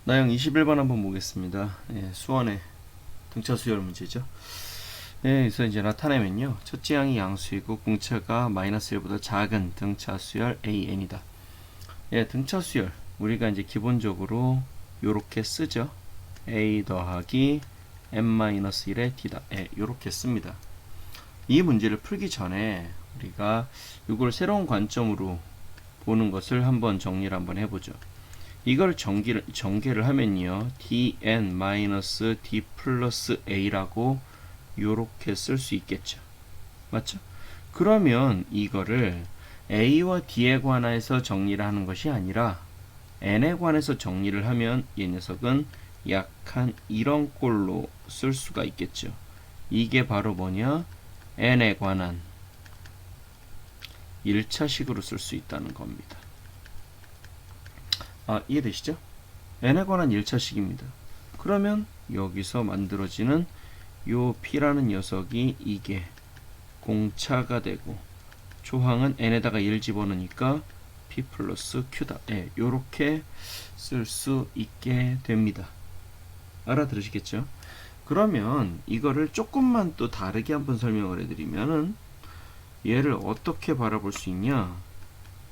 나형 21번 한번 보겠습니다. 예, 수원의 등차 수열 문제죠. 예, 그래서 이제 나타내면요. 첫째 항이 양수이고 공차가 마이너스 1보다 작은 등차 수열 AN이다. 예, 등차 수열. 우리가 이제 기본적으로 요렇게 쓰죠. A 더하기 N-1의 D다. 예, 요렇게 씁니다. 이 문제를 풀기 전에 우리가 이걸 새로운 관점으로 보는 것을 한번 정리를 한번 해보죠. 이걸 전개를 하면요. dn-d 플러스 a라고 요렇게 쓸 수 있겠죠. 맞죠? 그러면 이거를 a와 d에 관해서 정리를 하는 것이 아니라 n에 관해서 정리를 하면 이 녀석은 약간 이런 꼴로 쓸 수가 있겠죠. 이게 바로 뭐냐? n에 관한 1차식으로 쓸 수 있다는 겁니다. 이해되시죠? n에 관한 1차식입니다. 그러면 여기서 만들어지는 요 p라는 녀석이 이게 공차가 되고 조항은 n에다가 1 집어넣으니까 p 플러스 q다. 예, 요렇게 쓸 수 있게 됩니다. 알아들으시겠죠? 그러면 이거를 조금만 또 다르게 한번 설명을 해드리면은 얘를 어떻게 바라볼 수 있냐?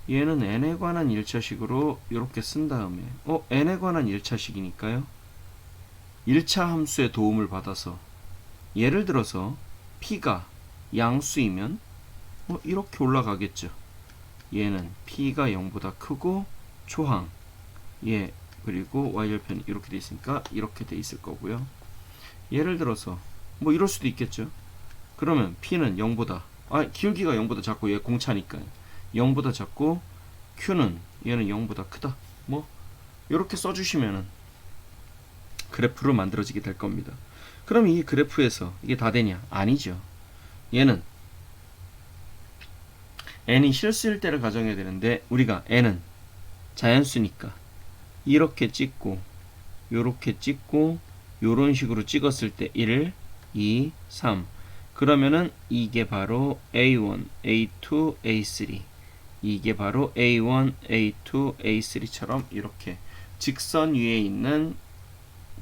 얘는 n에 관한 1차식으로 이렇게 쓴 다음에 n에 관한 1차식이니까요. 1차 함수의 도움을 받아서 예를 들어서 p가 양수이면 이렇게 올라가겠죠. 얘는 p가 0보다 크고 조항 그리고 y절편이 이렇게 돼 있으니까 이렇게 돼 있을 거고요. 예를 들어서 이럴 수도 있겠죠. 그러면 p는 0보다 기울기가 0보다 작고 얘 공차니까요. 0보다 작고 Q는 얘는 0보다 크다. 이렇게 써주시면은 그래프로 만들어지게 될 겁니다. 그럼 이 그래프에서 이게 다 되냐? 아니죠. 얘는 n이 실수일 때를 가정해야 되는데 우리가 n은 자연수니까 이렇게 찍고 요렇게 찍고 요런 식으로 찍었을 때 1, 2, 3 그러면은 이게 바로 A1, A2, A3 이게 바로 A1, A2, A3처럼 이렇게 직선 위에 있는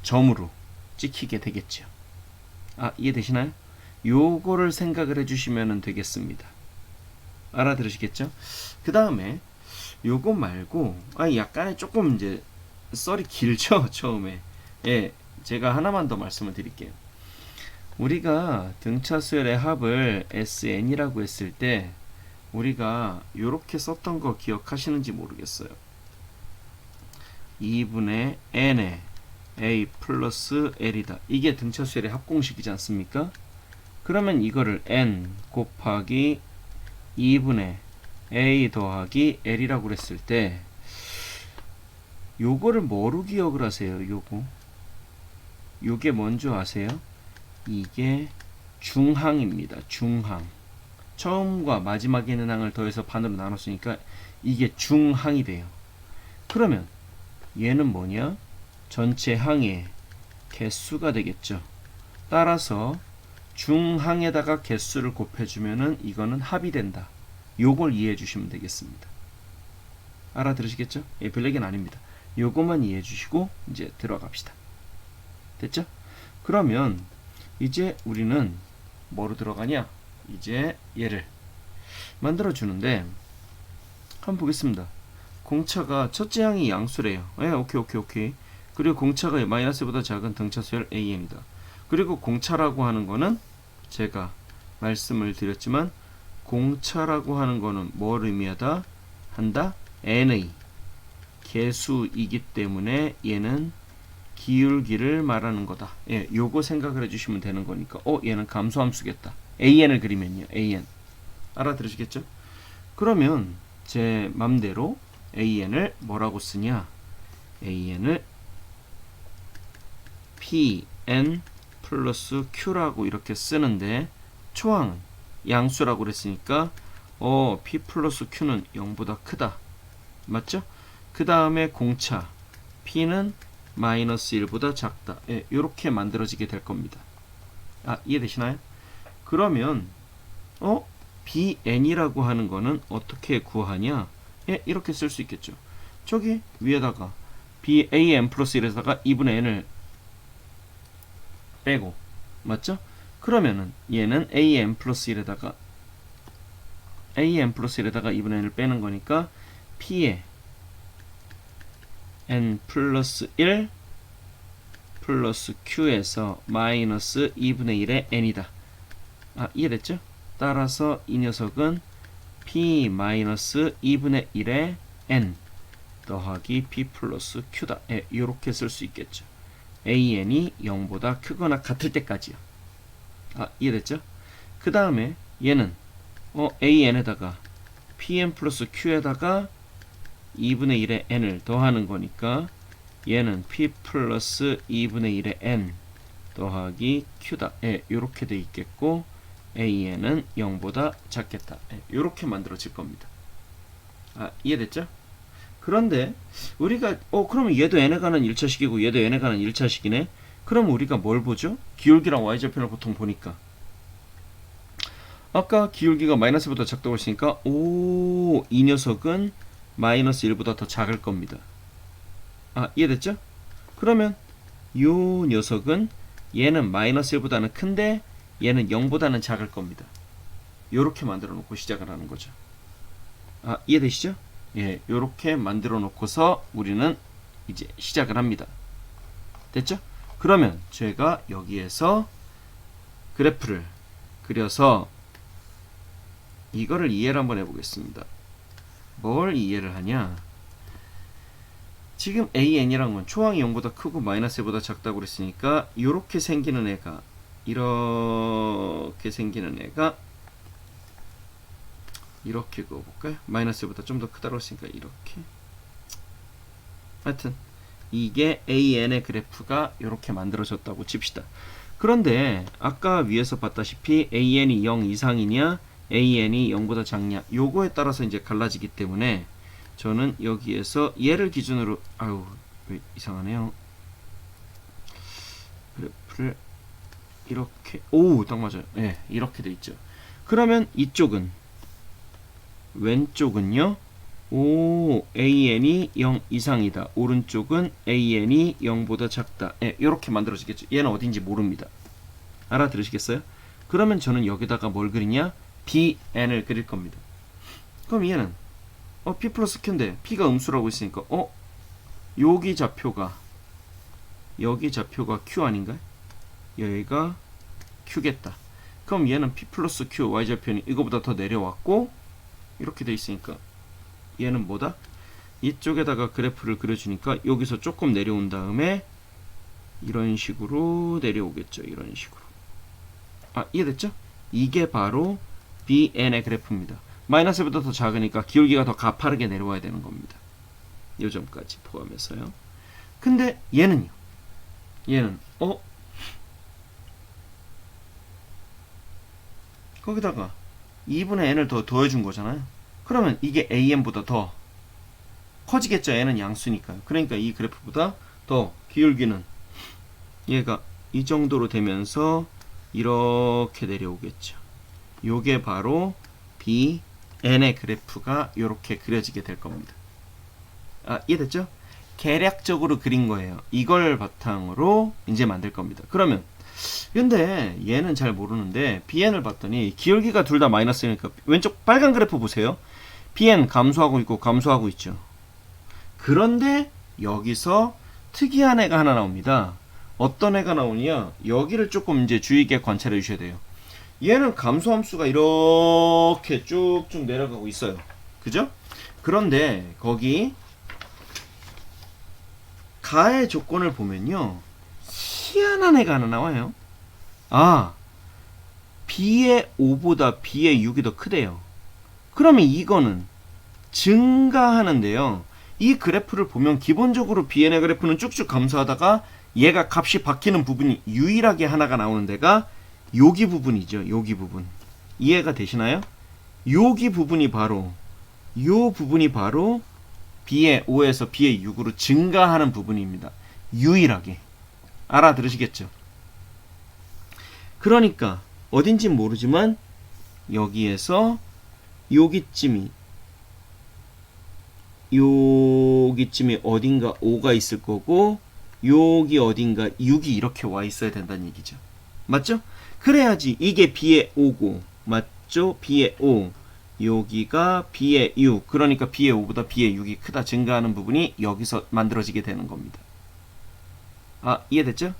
점으로 찍히게 되겠죠. 이해되시나요? 요거를 생각을 해주시면 되겠습니다. 알아들으시겠죠? 그 다음에 요거 말고 약간의 조금 이제 썰이 길죠. 처음에 제가 하나만 더 말씀을 드릴게요. 우리가 등차 수열의 합을 SN이라고 했을 때 우리가 요렇게 썼던 거 기억하시는지 모르겠어요. 2분의 n에 a 플러스 l이다. 이게 등차 수열의 합공식이지 않습니까? 그러면 이거를 n 곱하기 2분의 a 더하기 l이라고 그랬을 때 요거를 뭐로 기억을 하세요? 요게 뭔지 아세요? 이게 중항입니다. 중항. 처음과 마지막에 있는 항을 더해서 반으로 나눴으니까 이게 중항이 돼요. 그러면 얘는 뭐냐? 전체 항의 개수가 되겠죠. 따라서 중항에다가 개수를 곱해주면은 이거는 합이 된다. 요걸 이해해 주시면 되겠습니다. 알아들으시겠죠? 별 얘기는 아닙니다. 요것만 이해해 주시고 이제 들어갑시다. 됐죠? 그러면 이제 우리는 뭐로 들어가냐? 이제 얘를 만들어 주는데 한번 보겠습니다. 공차가 첫째 항이 양수래요. 오케이. 그리고 공차가 마이너스보다 작은 등차 수열 AN이다. 그리고 공차라고 하는 거는 제가 말씀을 드렸지만 공차라고 하는 거는 뭘 의미하다? n의 개수이기 때문에 얘는 기울기를 말하는 거다. 요거 생각을 해주시면 되는 거니까 얘는 감소함수겠다. AN을 그리면요. AN 알아들으시겠죠? 그러면 제 맘대로 AN을 뭐라고 쓰냐? AN을 PN 플러스 Q라고 이렇게 쓰는데 초항은 양수라고 그랬으니까 P 플러스 Q는 0보다 크다. 맞죠? 그 다음에 공차 P는 마이너스 1보다 작다. 이렇게 만들어지게 될 겁니다. 이해되시나요? 그러면 BN이라고 하는 거는 어떻게 구하냐? 이렇게 쓸 수 있겠죠. 저기 위에다가 BAN 플러스 1에다가 2분의 n을 빼고, 맞죠? 그러면은 얘는 AN 플러스 1에다가 2분의 n을 빼는 거니까 P의 n 플러스 1 플러스 q에서 마이너스 2분의 1의 n이다. 이해됐죠? 따라서 이 녀석은 p 마이너스 2분의 1의 n 더하기 p 플러스 q다. 이렇게 쓸 수 있겠죠. an이 0보다 크거나 같을 때까지요. 이해됐죠? 그 다음에 얘는 an에다가 pn 플러스 q에다가 2분의 1의 n을 더하는 거니까 얘는 p 플러스 2분의 1의 n 더하기 q다. 이렇게 돼 있겠고 an은 0보다 작겠다. 이렇게 만들어질 겁니다. 이해됐죠? 그런데 우리가 그러면 얘도 n에 관한 1차식이고 얘도 n에 관한 1차식이네. 그럼 우리가 뭘 보죠? 기울기랑 y절편을 보통 보니까 아까 기울기가 마이너스보다 작다고 했으니까 이 녀석은 마이너스 1보다 더 작을 겁니다. 이해됐죠? 그러면 요 녀석은 얘는 마이너스 1보다는 큰데 얘는 0보다는 작을 겁니다. 요렇게 만들어 놓고 시작을 하는 거죠. 이해되시죠? 예, 요렇게 만들어 놓고서 우리는 이제 시작을 합니다. 됐죠? 그러면 제가 여기에서 그래프를 그려서 이거를 이해를 한번 해보겠습니다. 뭘 이해를 하냐? 지금 AN이란 건 초항이 0보다 크고 마이너스 1보다 작다고 그랬으니까 이렇게 생기는 애가 이렇게 생기는 애가 이렇게 그어볼까요? 마이너스 1보다 좀 더 크다고 했으니까 이렇게. 하여튼 이게 AN의 그래프가 이렇게 만들어졌다고 칩시다. 그런데 아까 위에서 봤다시피 AN이 0 이상이냐 AN이 0보다 작냐 요거에 따라서 이제 갈라지기 때문에 저는 여기에서 얘를 기준으로 왜 이상하네요. 그래프를 이렇게 딱 맞아요. 이렇게 돼 있죠. 그러면 이쪽은 왼쪽은요. AN이 0 이상이다. 오른쪽은 AN이 0보다 작다. 이렇게 만들어지겠죠. 얘는 어딘지 모릅니다. 알아들으시겠어요? 그러면 저는 여기다가 뭘 그리냐? BN을 그릴 겁니다. 그럼 얘는 P 플러스 Q인데 P가 음수라고 했으니까 여기 좌표가 Q 아닌가요? 여기가 Q겠다. 그럼 얘는 P 플러스 Q Y절편이 이거보다 더 내려왔고 이렇게 돼 있으니까 얘는 뭐다? 이쪽에다가 그래프를 그려주니까 여기서 조금 내려온 다음에 이런 식으로 내려오겠죠. 이런 식으로. 이해됐죠? 이게 바로 BN의 그래프입니다. 마이너스보다 더 작으니까 기울기가 더 가파르게 내려와야 되는 겁니다. 요 점까지 포함해서요. 근데 얘는요. 얘는 거기다가 2분의 n을 더 더해준 거잖아요. 그러면 이게 AN보다 더 커지겠죠. n은 양수니까요. 그러니까 이 그래프보다 더 기울기는 얘가 이 정도로 되면서 이렇게 내려오겠죠. 요게 바로 BN의 그래프가 이렇게 그려지게 될 겁니다. 이해됐죠? 계략적으로 그린 거예요. 이걸 바탕으로 이제 만들 겁니다. 그러면 근데 얘는 잘 모르는데 BN을 봤더니 기울기가 둘 다 마이너스니까 왼쪽 빨간 그래프 보세요. BN 감소하고 있고 감소하고 있죠. 그런데 여기서 특이한 애가 하나 나옵니다. 어떤 애가 나오냐? 여기를 조금 이제 주의 깊게 관찰해 주셔야 돼요. 얘는 감소함수가 이렇게 쭉쭉 내려가고 있어요. 그죠? 그런데 거기 가의 조건을 보면요. 희한한 애가 하나 나와요. B의 5보다 B의 6이 더 크대요. 그러면 이거는 증가하는데요. 이 그래프를 보면 기본적으로 BN의 그래프는 쭉쭉 감소하다가 얘가 값이 바뀌는 부분이 유일하게 하나가 나오는 데가 여기 부분이죠. 여기 부분. 이해가 되시나요? 여기 부분이 바로 B의 5에서 B의 6으로 증가하는 부분입니다. 유일하게. 알아들으시겠죠? 그러니까 어딘진 모르지만 여기에서 여기쯤이 여기쯤에 어딘가 5가 있을 거고 여기 어딘가 6이 이렇게 와 있어야 된다는 얘기죠. 맞죠? 그래야지 이게 B의 5고 맞죠? B의 5 여기가 B의 6 그러니까 B의 5보다 B의 6이 크다 증가하는 부분이 여기서 만들어지게 되는 겁니다. 아 이해됐죠?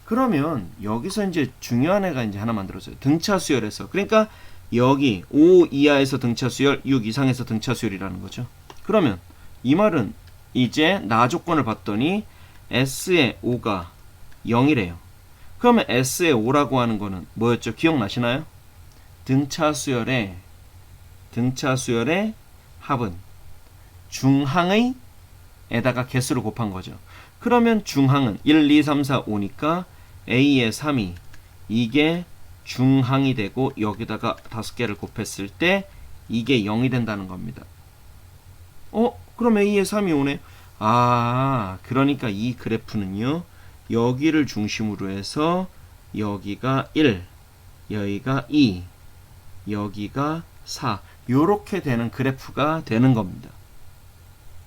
그러면 여기서 이제 중요한 애가 이제 하나 만들어져요. 등차 수열에서 그러니까 여기 5 이하에서 등차 수열 6 이상에서 등차 수열이라는 거죠. 그러면 이 말은 이제 나 조건을 봤더니 S의 5가 0이래요. 그러면 S의 5라고 하는 거는 뭐였죠? 기억나시나요? 등차 수열의 합은 중항의 에다가 개수를 곱한 거죠. 그러면 중항은 1, 2, 3, 4, 5니까 A의 3이 이게 중항이 되고 여기다가 5개를 곱했을 때 이게 0이 된다는 겁니다. 그럼 A의 3이 오네. 아, 그러니까 이 그래프는요. 여기를 중심으로 해서 여기가 1, 여기가 2, 여기가 4 요렇게 되는 그래프가 되는 겁니다.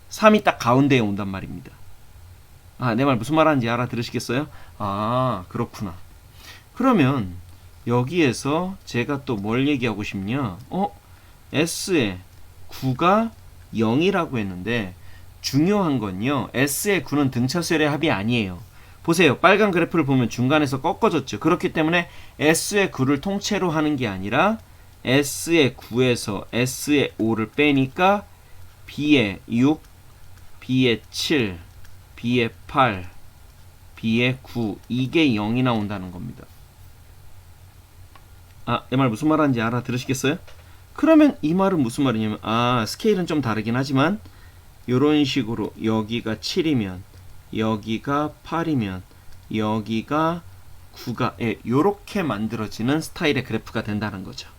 3이 딱 가운데에 온단 말입니다. 아, 내 말 무슨 말 하는지 알아들으시겠어요? 아, 그렇구나. 그러면 여기에서 제가 또 뭘 얘기하고 싶냐? S의 9가 0이라고 했는데 중요한 건요. S의 9는 등차수열의 합이 아니에요. 보세요. 빨간 그래프를 보면 중간에서 꺾어졌죠. 그렇기 때문에 S의 9를 통째로 하는 게 아니라 S의 9에서 S의 5를 빼니까 B의 6, B의 7, B의 8, B의 9 이게 0이 나온다는 겁니다. 아, 내 말 무슨 말 하는지 알아들으시겠어요? 그러면 이 말은 무슨 말이냐면 스케일은 좀 다르긴 하지만 이런 식으로 여기가 7이면 여기가 8이면 여기가 9가 요렇게 만들어지는 스타일의 그래프가 된다는 거죠.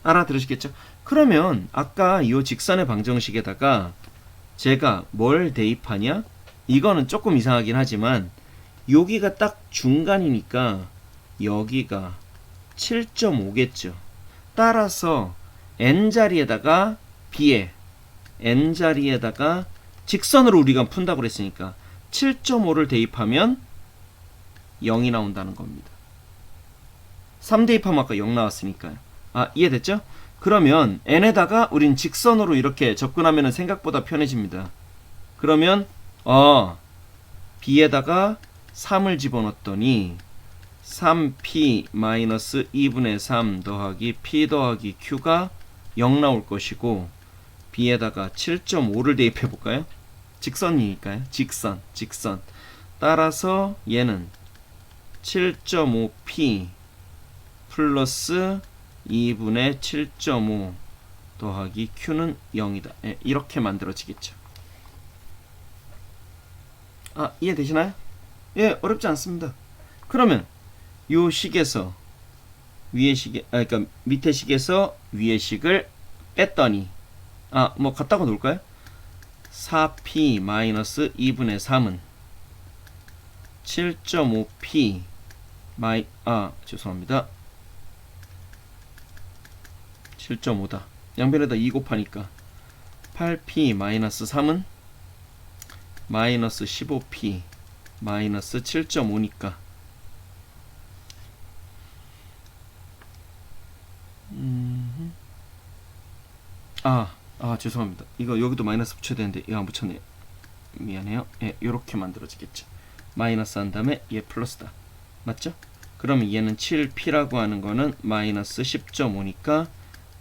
알아들으시겠죠? 그러면 아까 이 직선의 방정식에다가 제가 뭘 대입하냐? 이거는 조금 이상하긴 하지만 여기가 딱 중간이니까 여기가 7.5겠죠. 따라서 n자리에다가 b에 n자리에다가 직선으로 우리가 푼다고 그랬으니까 7.5를 대입하면 0이 나온다는 겁니다. 3 대입하면 아까 0 나왔으니까요. 아, 이해됐죠? 그러면 n에다가 우린 직선으로 이렇게 접근하면 생각보다 편해집니다. 그러면 b에다가 3을 집어넣었더니 3p-2분의 3 더하기 p 더하기 q가 0 나올 것이고 b에다가 7.5를 대입해 볼까요? 직선이니까요. 직선. 따라서 얘는 7.5p 플러스 2분의 7.5 더하기 q는 0이다. 이렇게 만들어지겠죠. 아, 이해되시나요? 예, 어렵지 않습니다. 그러면 요 식에서 위의 식에 그러니까 밑에 식에서 위의 식을 뺐더니 뭐 갖다가 놓을까요? 4p-2분의 3은 7.5p 죄송합니다. 7.5다. 양변에다 2 곱하니까 8p-3은 마이너스 15p 마이너스 7.5니까 죄송합니다. 이거 여기도 마이너스 붙여야 되는데 이거 안 붙였네요. 미안해요. 요렇게 만들어지겠죠. 마이너스 한 다음에 얘 플러스다. 맞죠? 그러면 얘는 7p라고 하는 거는 마이너스 10.5니까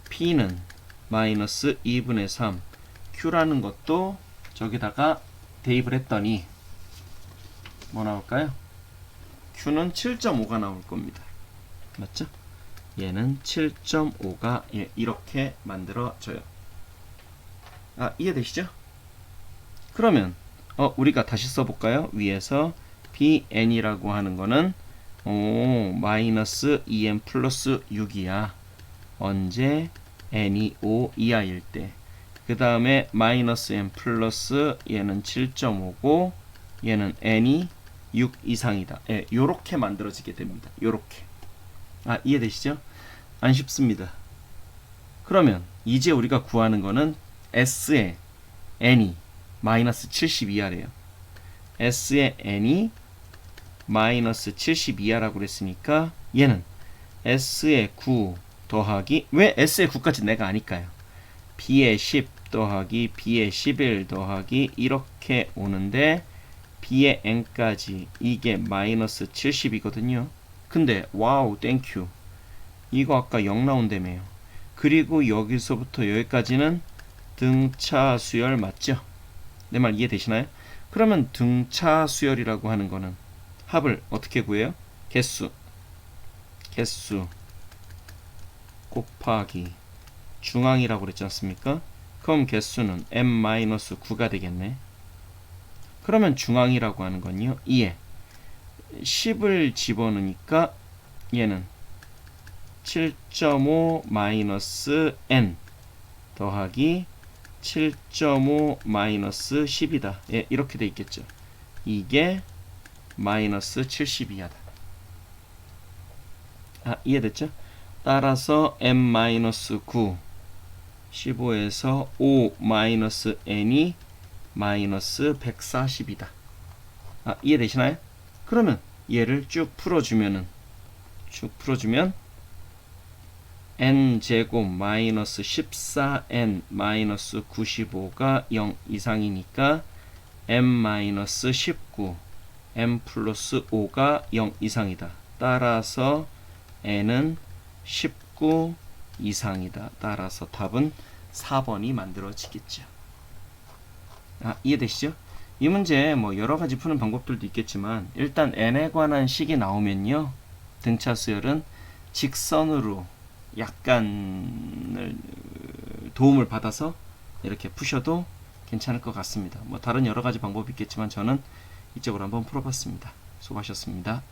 p는 마이너스 2분의 3 q라는 것도 저기다가 대입을 했더니 뭐 나올까요? q는 7.5가 나올 겁니다. 맞죠? 얘는 7.5가 이렇게 만들어져요. 이해되시죠? 그러면 우리가 다시 써볼까요? 위에서 bn이라고 하는 거는 마이너스 2n 플러스 6이야. 언제? n이 5 이하일 때. 그 다음에 마이너스 n 플러스 얘는 7.5고 얘는 n이 6 이상이다. 요렇게 만들어지게 됩니다. 요렇게. 이해되시죠? 안 쉽습니다. 그러면 이제 우리가 구하는 거는 S의 n이 마이너스 70 이하래요. s의 n이 마이너스 70 이하라고 그랬으니까 얘는 s의 9 더하기, 왜 s의 9까지 내가 아니까요. b의 10 더하기 b의 11 더하기 이렇게 오는데 b의 n까지 이게 마이너스 70이거든요. 근데 와우 땡큐, 이거 아까 0 나온다며요. 그리고 여기서부터 여기까지는 등차 수열 맞죠? 내 말 이해되시나요? 그러면 등차 수열이라고 하는 거는 합을 어떻게 구해요? 개수 곱하기 중앙이라고 그랬지 않습니까? 그럼 개수는 m-9가 되겠네. 그러면 중앙이라고 하는 건요, 2에 10을 집어넣으니까 얘는 7.5 마이너스 n 더하기 7.5 마이너스 10이다. 예, 이렇게 돼 있겠죠. 이게 마이너스 70이하다. 이해됐죠? 따라서 m-9 15에서 5 마이너스 n이 마이너스 140이다. 이해되시나요? 그러면 얘를 쭉 풀어주면 n제곱 마이너스 14n 마이너스 95가 0 이상이니까 m 마이너스 19 m 플러스 5가 0 이상이다. 따라서 n은 19 이상이다. 따라서 답은 4번이 만들어지겠죠. 이해되시죠? 이 문제 뭐 여러가지 푸는 방법들도 있겠지만 일단 n에 관한 식이 나오면요, 등차 수열은 직선으로 약간 도움을 받아서 이렇게 푸셔도 괜찮을 것 같습니다. 뭐 다른 여러가지 방법이 있겠지만 저는 이쪽으로 한번 풀어봤습니다. 수고하셨습니다.